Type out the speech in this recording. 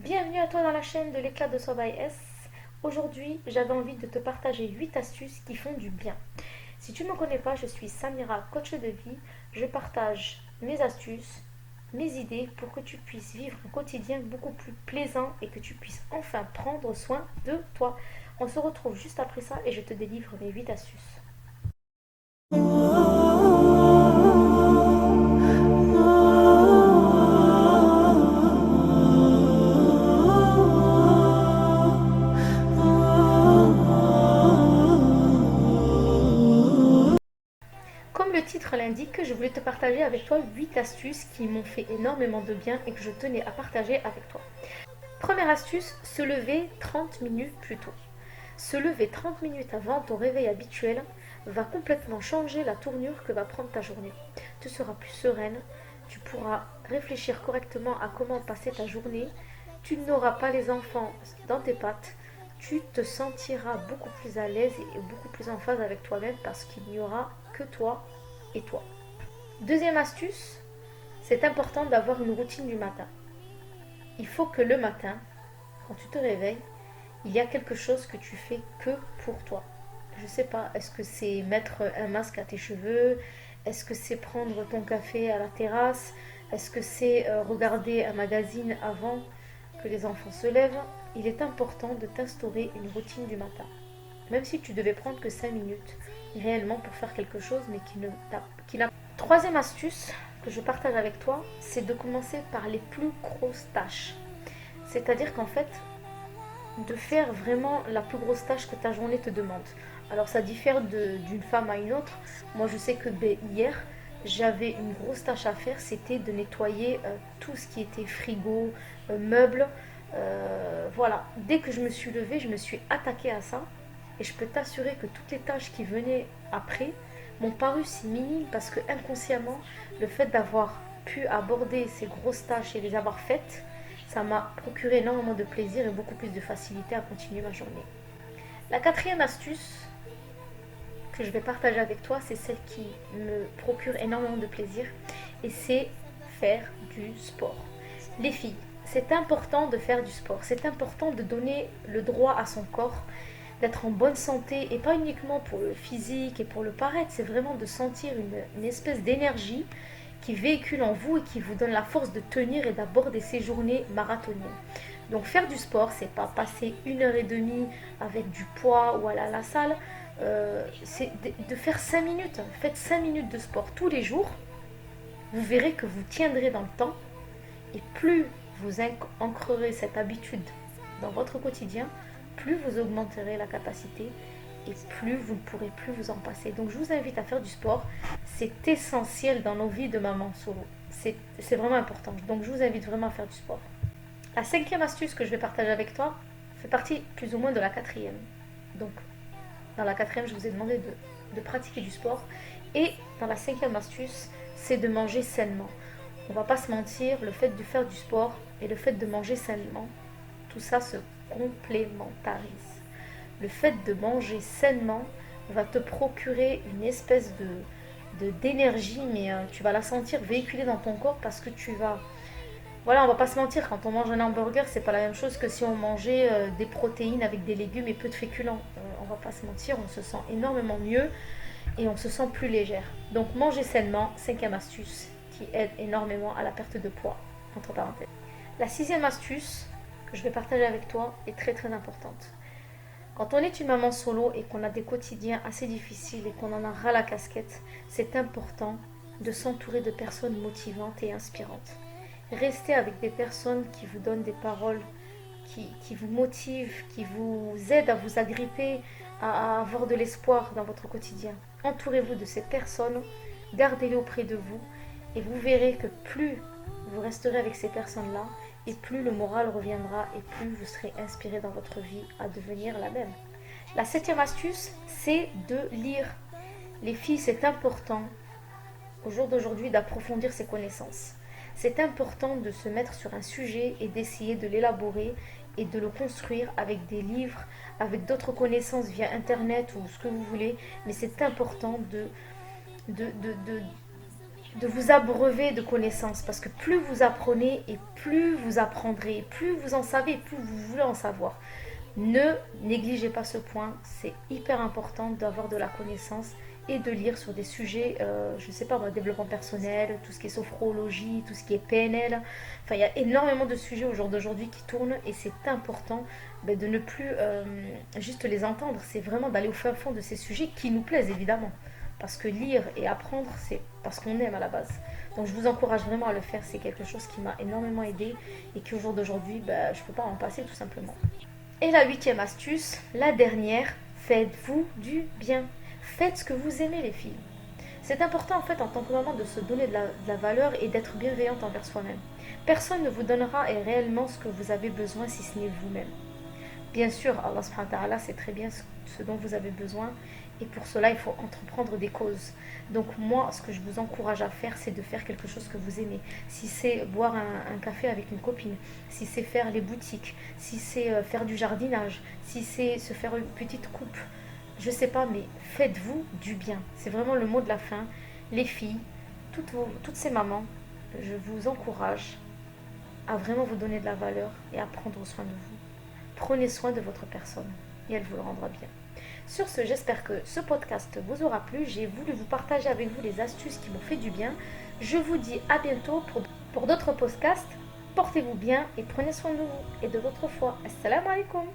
Bienvenue à toi dans la chaîne de l'éclat de soi by S. Aujourd'hui, j'avais envie de te partager 8 astuces qui font du bien. Si tu ne me connais pas, je suis Samira, coach de vie. Je partage mes astuces, mes idées pour que tu puisses vivre un quotidien beaucoup plus plaisant et que tu puisses enfin prendre soin de toi. On se retrouve juste après ça et je te délivre mes 8 astuces. Comme le titre l'indique, je voulais te partager avec toi 8 astuces qui m'ont fait énormément de bien et que je tenais à partager avec toi. Première astuce, se lever 30 minutes plus tôt. Se lever 30 minutes avant ton réveil habituel va complètement changer la tournure que va prendre ta journée. Tu seras plus sereine, tu pourras réfléchir correctement à comment passer ta journée, tu n'auras pas les enfants dans tes pattes, tu te sentiras beaucoup plus à l'aise et beaucoup plus en phase avec toi-même parce qu'il n'y aura que toi et toi. Deuxième astuce, c'est important d'avoir une routine du matin. Il faut que le matin, quand tu te réveilles, il y a quelque chose que tu fais que pour toi. Je sais pas, est-ce que c'est mettre un masque à tes cheveux? Est-ce que c'est prendre ton café à la terrasse? Est-ce que c'est regarder un magazine avant que les enfants se lèvent? Il est important de t'instaurer une routine du matin. Même si tu devais prendre que 5 minutes réellement pour faire quelque chose, mais qui n'a. Troisième astuce que je partage avec toi, c'est de commencer par les plus grosses tâches. C'est-à-dire qu'en fait, de faire vraiment la plus grosse tâche que ta journée te demande. Alors ça diffère d'une femme à une autre. Moi je sais que hier, j'avais une grosse tâche à faire, c'était de nettoyer tout ce qui était frigo, meubles. Voilà, dès que je me suis levée, je me suis attaquée à ça. Et je peux t'assurer que toutes les tâches qui venaient après m'ont paru si minimes parce que inconsciemment, le fait d'avoir pu aborder ces grosses tâches et les avoir faites, ça m'a procuré énormément de plaisir et beaucoup plus de facilité à continuer ma journée. La quatrième astuce que je vais partager avec toi, c'est celle qui me procure énormément de plaisir et c'est faire du sport. Les filles, c'est important de faire du sport, c'est important de donner le droit à son corps d'être en bonne santé et pas uniquement pour le physique et pour le paraître, c'est vraiment de sentir une espèce d'énergie qui véhicule en vous et qui vous donne la force de tenir et d'aborder ces journées marathoniennes. Donc faire du sport, c'est pas passer 1 heure et demie avec du poids ou aller à la salle, c'est de faire 5 minutes. Faites 5 minutes de sport tous les jours, vous verrez que vous tiendrez dans le temps et plus vous ancrerez cette habitude dans votre quotidien, plus vous augmenterez la capacité et plus vous ne pourrez plus vous en passer. Donc je vous invite à faire du sport. C'est essentiel dans nos vies de maman solo. C'est vraiment important. Donc je vous invite vraiment à faire du sport. La cinquième astuce que je vais partager avec toi fait partie plus ou moins de la quatrième. Donc dans la quatrième, je vous ai demandé de pratiquer du sport. Et dans la cinquième astuce, c'est de manger sainement. On va pas se mentir, le fait de faire du sport et le fait de manger sainement, tout ça se complémentarise. Le fait de manger sainement va te procurer une espèce d'énergie, mais tu vas la sentir véhiculer dans ton corps parce que tu vas. Voilà, on va pas se mentir, quand on mange un hamburger, c'est pas la même chose que si on mangeait des protéines avec des légumes et peu de féculents. On va pas se mentir, on se sent énormément mieux et on se sent plus légère. Donc manger sainement, cinquième astuce qui aide énormément à la perte de poids, entre parenthèses. La sixième astuce que je vais partager avec toi est très très importante. Quand on est une maman solo et qu'on a des quotidiens assez difficiles et qu'on en a ras la casquette, c'est important de s'entourer de personnes motivantes et inspirantes. Restez avec des personnes qui vous donnent des paroles, qui vous motivent, qui vous aident à vous agripper, à avoir de l'espoir dans votre quotidien. Entourez-vous de ces personnes, gardez-les auprès de vous et vous verrez que plus vous resterez avec ces personnes-là et plus le moral reviendra et plus vous serez inspiré dans votre vie à devenir la même. La septième astuce, c'est de lire. Les filles, c'est important au jour d'aujourd'hui d'approfondir ses connaissances. C'est important de se mettre sur un sujet et d'essayer de l'élaborer et de le construire avec des livres, avec d'autres connaissances via internet ou ce que vous voulez, mais c'est important de de vous abreuver de connaissances, parce que plus vous apprenez et plus vous apprendrez, plus vous en savez, plus vous voulez en savoir. Ne négligez pas ce point, c'est hyper important d'avoir de la connaissance et de lire sur des sujets, je ne sais pas moi, développement personnel, tout ce qui est sophrologie, tout ce qui est PNL. Enfin, il y a énormément de sujets au jour d'aujourd'hui qui tournent et c'est important de ne plus juste les entendre. C'est vraiment d'aller au fin fond de ces sujets qui nous plaisent évidemment. Parce que lire et apprendre, c'est parce qu'on aime à la base. Donc je vous encourage vraiment à le faire, c'est quelque chose qui m'a énormément aidé et qu'au jour d'aujourd'hui, je ne peux pas en passer tout simplement. Et la 8e astuce, la dernière, faites-vous du bien. Faites ce que vous aimez les filles. C'est important en fait en tant que maman de se donner de la valeur et d'être bienveillante envers soi-même. Personne ne vous donnera réellement ce que vous avez besoin si ce n'est vous-même. Bien sûr, Allah subhanahu wa ta'ala sait très bien ce dont vous avez besoin et pour cela il faut entreprendre des causes. Donc moi, ce que je vous encourage à faire, c'est de faire quelque chose que vous aimez. Si c'est boire un café avec une copine, si c'est faire les boutiques, si c'est faire du jardinage, si c'est se faire une petite coupe, je sais pas, mais faites-vous du bien. C'est vraiment le mot de la fin. Les filles, toutes ces mamans, je vous encourage à vraiment vous donner de la valeur et à prendre soin de vous. Prenez soin de votre personne et elle vous le rendra bien. Sur ce, j'espère que ce podcast vous aura plu. J'ai voulu vous partager avec vous les astuces qui m'ont fait du bien. Je vous dis à bientôt pour d'autres podcasts. Portez-vous bien et prenez soin de vous et de votre foi. Assalamu alaikum.